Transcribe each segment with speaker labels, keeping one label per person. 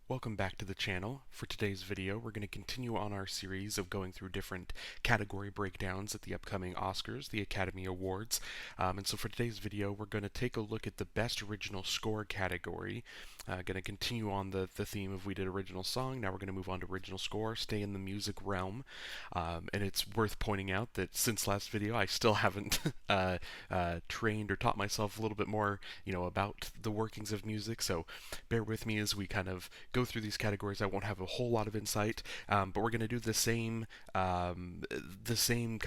Speaker 1: Welcome back to the channel. For today's video, we're going to continue on our series of going through different category breakdowns at the upcoming Oscars, the Academy Awards. And so for today's video, we're going to take a look at the Best Original Score category. Going to continue on the theme of we did original song. Now we're going to move on to original score, stay in the music realm. And it's worth pointing out that since last video, I still haven't trained or taught myself a little bit more, about the workings of music. So bear with me as we kind of go through these categories. I won't have a whole lot of insight, but we're going to do the same kind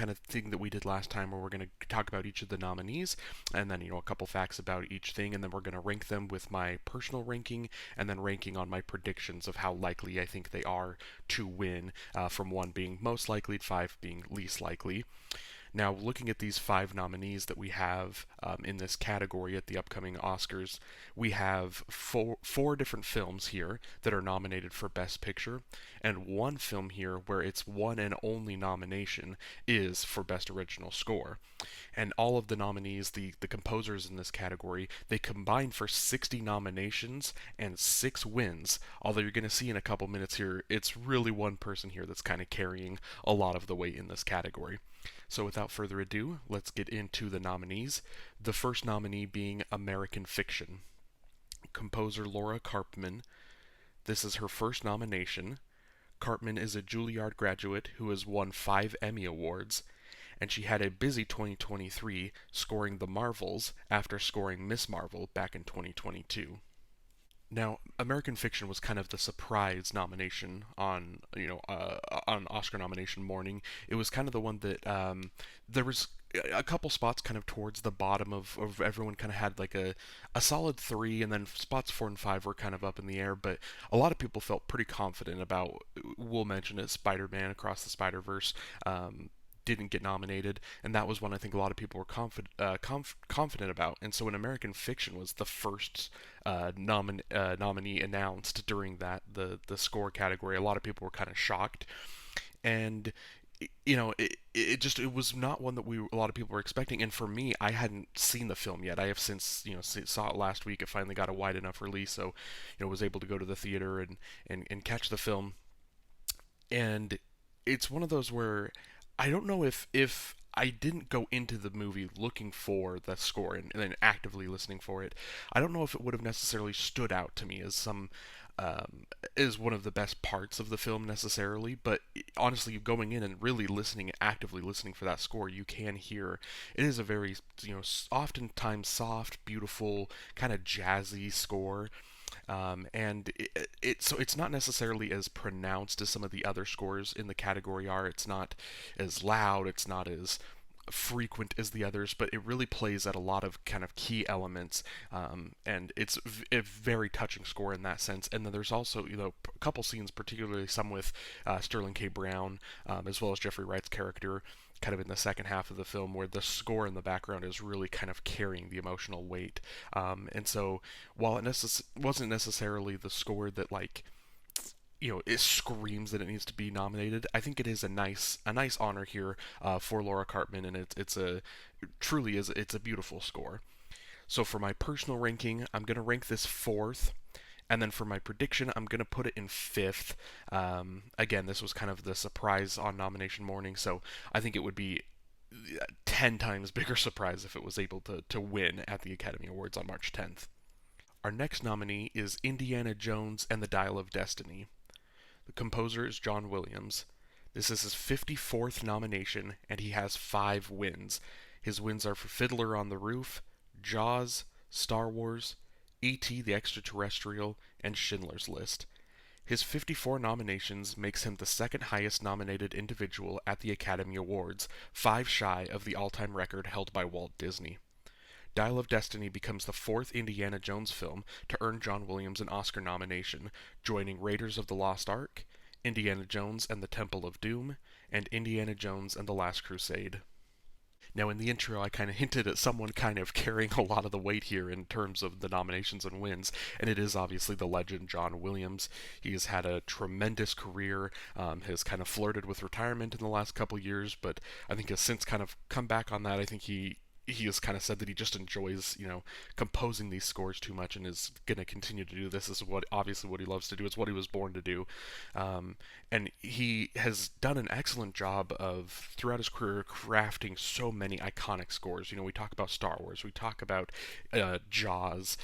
Speaker 1: of thing that we did last time, where we're going to talk about each of the nominees, and then a couple facts about each thing, and then we're going to rank them with my personal ranking, and then ranking on my predictions of how likely I think they are to win, from 1 being most likely to 5 being least likely. Now, looking at these 5 nominees that we have in this category at the upcoming Oscars, we have four different films here that are nominated for Best Picture, and one film here where its one and only nomination is for Best Original Score. And all of the nominees, the composers in this category, they combine for 60 nominations and 6 wins. Although you're going to see in a couple minutes here, it's really one person here that's kind of carrying a lot of the weight in this category. So without further ado, let's get into the nominees. The first nominee being American Fiction. Composer Laura Karpman. This is her first nomination. Karpman is a Juilliard graduate who has won 5 Emmy Awards, and she had a busy 2023 scoring The Marvels after scoring Miss Marvel back in 2022. Now, American Fiction was kind of the surprise nomination on Oscar nomination morning. It was kind of the one that there was a couple spots kind of towards the bottom of everyone kind of had like a solid 3, and then spots 4 and 5 were kind of up in the air, but a lot of people felt pretty confident about, we'll mention it, Spider-Man Across the Spider-Verse. Didn't get nominated, and that was one I think a lot of people were confident about. And so when American Fiction was the first nominee announced during the score category, a lot of people were kind of shocked. And it was not one that a lot of people were expecting. And for me, I hadn't seen the film yet. I have since saw it last week. It finally got a wide enough release, so was able to go to the theater and catch the film. And it's one of those where I don't know if I didn't go into the movie looking for the score and then actively listening for it, I don't know if it would have necessarily stood out to me as one of the best parts of the film necessarily. But honestly, going in and really actively listening for that score, you can hear it is a very oftentimes soft, beautiful, kind of jazzy score. And so it's not necessarily as pronounced as some of the other scores in the category are. It's not as loud, it's not as frequent as the others, but it really plays at a lot of kind of key elements, and it's a very touching score in that sense. And then there's also a couple scenes, particularly some with Sterling K. Brown, as well as Jeffrey Wright's character, kind of in the second half of the film, where the score in the background is really kind of carrying the emotional weight. And so while it wasn't necessarily the score that it screams that it needs to be nominated, I think it is a nice honor here for Laura Karpman, and it's a beautiful score. So for my personal ranking, I'm gonna rank this 4th. And then for my prediction, I'm going to put it in 5th. Again, this was kind of the surprise on nomination morning, so I think it would be 10 times bigger surprise if it was able to win at the Academy Awards on March 10th. Our next nominee is Indiana Jones and the Dial of Destiny. The composer is John Williams. This is his 54th nomination, and he has 5 wins. His wins are for Fiddler on the Roof, Jaws, Star Wars, E.T. the Extraterrestrial, and Schindler's List. His 54 nominations makes him the second highest nominated individual at the Academy Awards, 5 shy of the all-time record held by Walt Disney. Dial of Destiny becomes the 4th Indiana Jones film to earn John Williams an Oscar nomination, joining Raiders of the Lost Ark, Indiana Jones and the Temple of Doom, and Indiana Jones and the Last Crusade. Now, in the intro, I kind of hinted at someone kind of carrying a lot of the weight here in terms of the nominations and wins, and it is obviously the legend John Williams. He has had a tremendous career, has kind of flirted with retirement in the last couple years, but I think has since kind of come back on that. I think he he has kind of said that he just enjoys, composing these scores too much and is going to continue to do this. This is what obviously what he loves to do. It's what he was born to do, um, and he has done an excellent job of throughout his career crafting so many iconic scores. We talk about Star Wars, we talk about Jaws.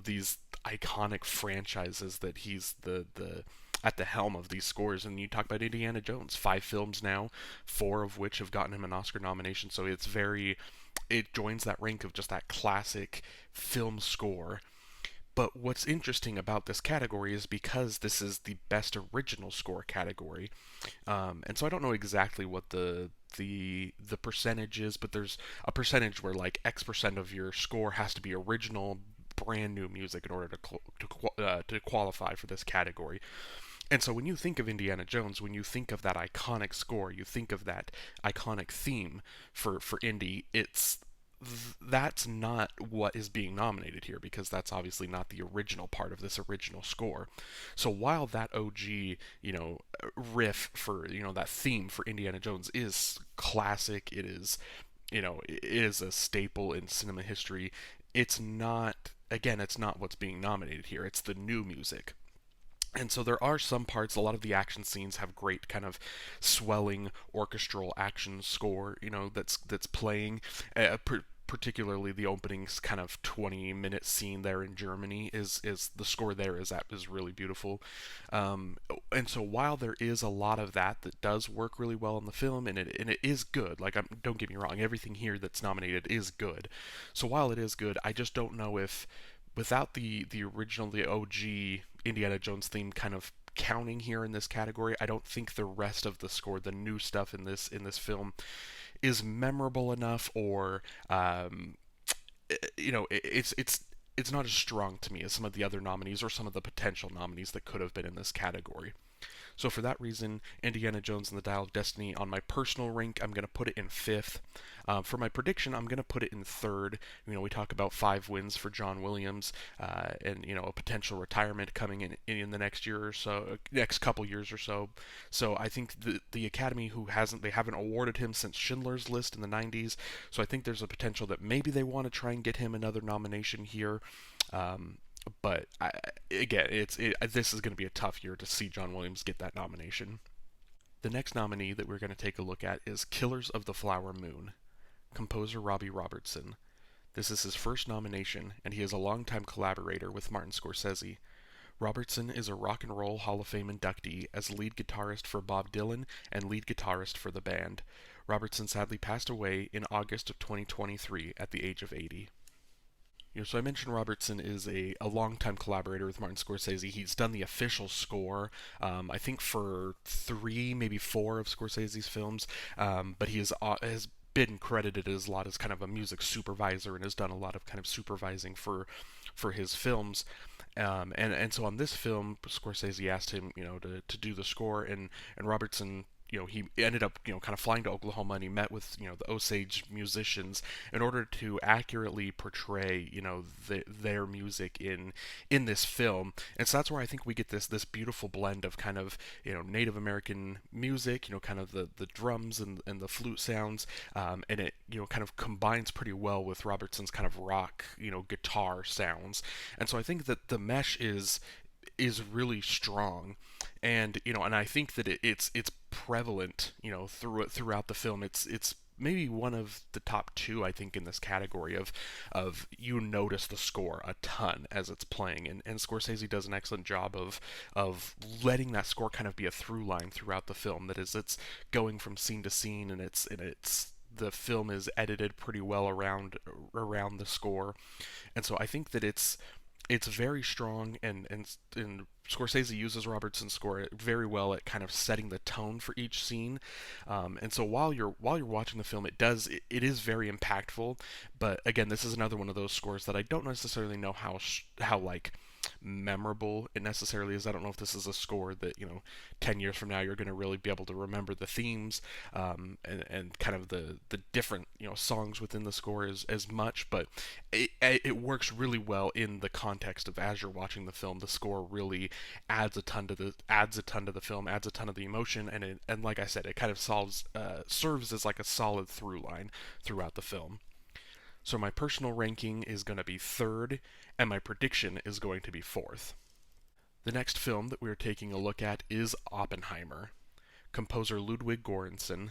Speaker 1: These iconic franchises that he's the at the helm of these scores. And you talk about Indiana Jones, 5 films now, 4 of which have gotten him an Oscar nomination. So it joins that rank of just that classic film score. But what's interesting about this category is because this is the best original score category, and so I don't know exactly what the percentage is, but there's a percentage where like X% of your score has to be original, brand new music in order to qualify for this category. And so when you think of Indiana Jones, when you think of that iconic score, you think of that iconic theme for Indy, that's not what is being nominated here because that's obviously not the original part of this original score. So while that OG, riff for, that theme for Indiana Jones is classic, it is a staple in cinema history, it's not what's being nominated here. It's the new music. And so there are some parts, a lot of the action scenes have great kind of swelling orchestral action score, that's playing. Particularly the opening's kind of 20-minute scene there in Germany is the score there is really beautiful. And so while there is a lot of that does work really well in the film, and it is good, like don't get me wrong, everything here that's nominated is good. So while it is good, I just don't know if without the original, the OG Indiana Jones theme kind of counting here in this category, I don't think the rest of the score, the new stuff in this film, is memorable enough, or it's not as strong to me as some of the other nominees or some of the potential nominees that could have been in this category. So for that reason, Indiana Jones and the Dial of Destiny, on my personal rank, I'm going to put it in fifth. For my prediction, I'm going to put it in third. We talk about 5 wins for John Williams, and a potential retirement coming in the next year or so, next couple years or so. So I think the Academy, they haven't awarded him since Schindler's List in the 90s. So I think there's a potential that maybe they want to try and get him another nomination here. But again, this is going to be a tough year to see John Williams get that nomination. The next nominee that we're going to take a look at is Killers of the Flower Moon, composer Robbie Robertson. This is his first nomination, and he is a longtime collaborator with Martin Scorsese. Robertson is a Rock and Roll Hall of Fame inductee as lead guitarist for Bob Dylan and lead guitarist for the band. Robertson sadly passed away in August of 2023 at the age of 80. So I mentioned Robertson is a longtime collaborator with Martin Scorsese. He's done the official score, I think for 3, maybe 4 of Scorsese's films, but has been credited as a lot as kind of a music supervisor and has done a lot of kind of supervising for his films. And so on this film, Scorsese asked him, to do the score, and Robertson, he ended up, kind of flying to Oklahoma, and he met with, the Osage musicians in order to accurately portray, their music in this film. And so that's where I think we get this beautiful blend of kind of, Native American music, kind of the drums and the flute sounds, and it, kind of combines pretty well with Robertson's kind of rock, guitar sounds. And so I think that the mesh is really strong, and I think that it's prevalent, throughout the film. It's maybe one of the top 2, I think, in this category of you notice the score a ton as it's playing, and Scorsese does an excellent job of letting that score kind of be a through line throughout the film. That is, it's going from scene to scene, and it's the film is edited pretty well around the score, and so I think that it's very strong, and Scorsese uses Robertson's score very well at kind of setting the tone for each scene. And so while you're watching the film, it is very impactful. But again, this is another one of those scores that I don't necessarily know how like memorable it necessarily is. I don't know if this is a score that 10 years from now you're going to really be able to remember the themes, and kind of the different songs within the score as much, but it works really well in the context of as you're watching the film. The score really adds a ton to the film, adds a ton of the emotion, and like I said, it kind of serves as like a solid through line throughout the film. So my personal ranking is going to be third, and my prediction is going to be fourth. The next film that we are taking a look at is Oppenheimer. Composer Ludwig Göransson.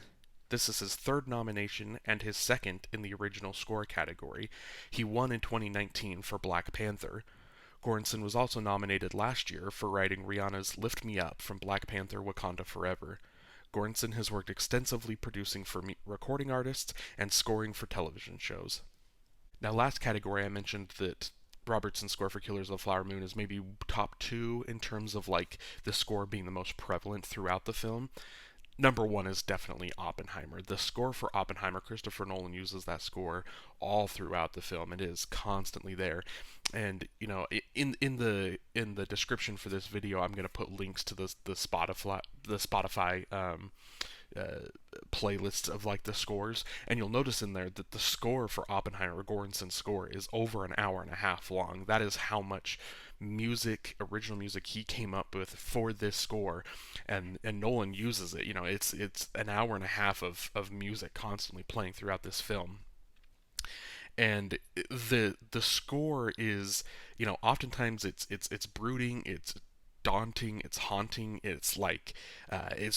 Speaker 1: This is his third nomination and his second in the original score category. He won in 2019 for Black Panther. Göransson was also nominated last year for writing Rihanna's Lift Me Up from Black Panther Wakanda Forever. Göransson has worked extensively producing for recording artists and scoring for television shows. Now, last category I mentioned that Robertson's score for Killers of the Flower Moon is maybe top two in terms of like the score being the most prevalent throughout the film. Number one is definitely Oppenheimer. The score for Oppenheimer, Christopher Nolan uses that score all throughout the film. It is constantly there, and in the description for this video, I'm going to put links to the Spotify uh, playlists of like the scores, and you'll notice in there that the score for Oppenheimer, Göransson's score, is over an hour and a half long. That is how much original music he came up with for this score, and Nolan uses it. It's an hour and a half of music constantly playing throughout this film, and the score is, oftentimes it's brooding, it's daunting, it's haunting, it's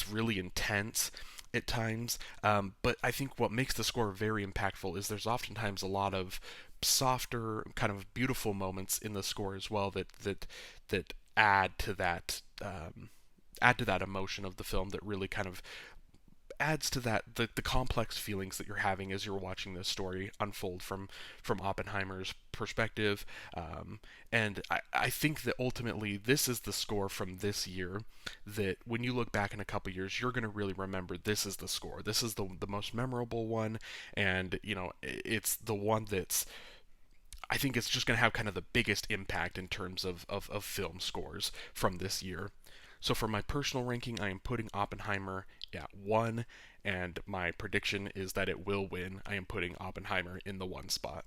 Speaker 1: really intense at times. But I think what makes the score very impactful is there's oftentimes a lot of softer, kind of beautiful moments in the score as well that add to that emotion of the film, that really kind of adds to the complex feelings that you're having as you're watching this story unfold from Oppenheimer's perspective. And I think that ultimately this is the score from this year that when you look back in a couple years, you're going to really remember this is the score. This is the most memorable one, and it's the one that's, I think it's just going to have kind of the biggest impact in terms of film scores from this year. So for my personal ranking, I am putting Oppenheimer at 1, and my prediction is that it will win. I am putting Oppenheimer in the 1 spot.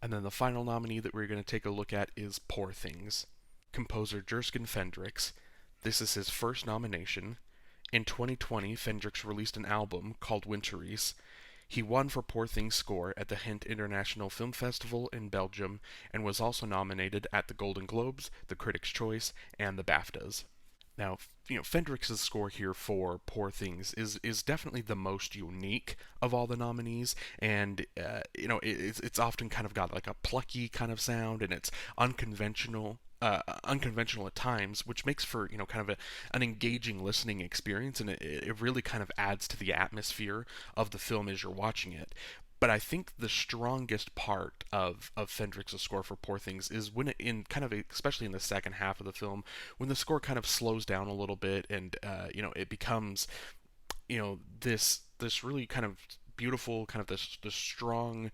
Speaker 1: And then the final nominee that we're going to take a look at is Poor Things. Composer Jerskin Fendrix. This is his first nomination. In 2020, Fendrix released an album called Winteries. He won for Poor Things score at the Hint International Film Festival in Belgium, and was also nominated at the Golden Globes, the Critics' Choice, and the BAFTAs. Now, Fendrix's score here for Poor Things is definitely the most unique of all the nominees, and it's often kind of got like a plucky kind of sound, and it's unconventional at times, which makes for kind of an engaging listening experience, and it really kind of adds to the atmosphere of the film as you're watching it. But I think the strongest part of Fendrix's score for Poor Things is when in kind of, especially in the second half of the film, when the score kind of slows down a little bit, and it becomes this really kind of beautiful, kind of this strong,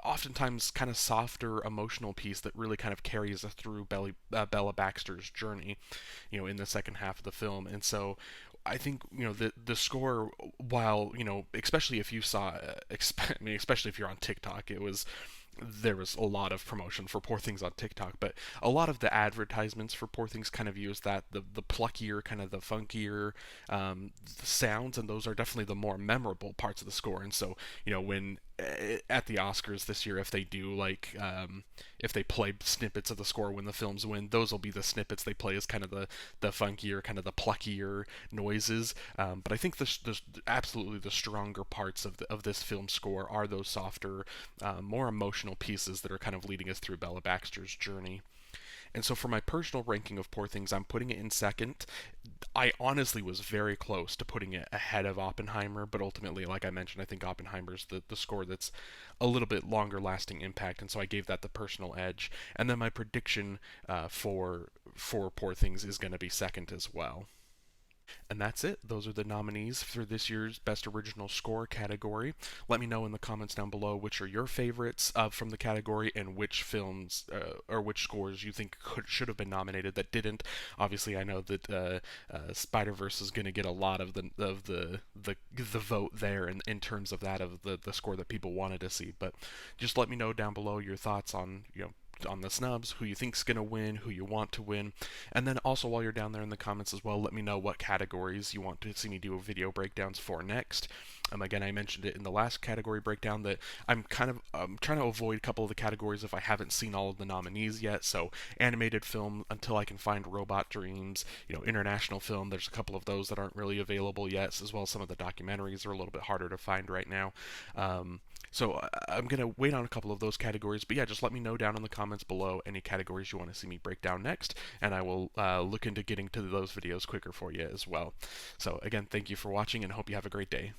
Speaker 1: oftentimes kind of softer emotional piece that really kind of carries us through Bella Baxter's journey, in the second half of the film. And so I think the score, while especially if you saw, especially if you're on TikTok, there was a lot of promotion for Poor Things on TikTok, but a lot of the advertisements for Poor Things kind of use the pluckier, kind of the funkier sounds, and those are definitely the more memorable parts of the score. And so when at the Oscars this year, if they do if they play snippets of the score when the films win, those will be the snippets they play as kind of the funkier, kind of the pluckier noises. But I think absolutely the stronger parts of this film score are those softer, more emotional pieces that are kind of leading us through Bella Baxter's journey. And so for my personal ranking of Poor Things, I'm putting it in second. I honestly was very close to putting it ahead of Oppenheimer, but ultimately, like I mentioned, I think Oppenheimer's the score that's a little bit longer lasting impact, and so I gave that the personal edge. And then my prediction for Poor Things is going to be second as well. And that's it. Those are the nominees for this year's Best Original Score category. Let me know in the comments down below which are your favorites from the category, and which films or which scores you think should have been nominated that didn't. Obviously, I know that Spider-Verse is going to get a lot of the vote there in terms of that, of the score that people wanted to see. But just let me know down below your thoughts on on the snubs, who you think's going to win, who you want to win. And then also while you're down there in the comments as well, let me know what categories you want to see me do video breakdowns for next. Again, I mentioned it in the last category breakdown that I'm kind of trying to avoid a couple of the categories if I haven't seen all of the nominees yet. So animated film until I can find Robot Dreams, international film. There's a couple of those that aren't really available yet, as well as some of the documentaries are a little bit harder to find right now. So I'm going to wait on a couple of those categories. But yeah, just let me know down in the comments below any categories you want to see me break down next, and I will look into getting to those videos quicker for you as well. So again, thank you for watching and hope you have a great day.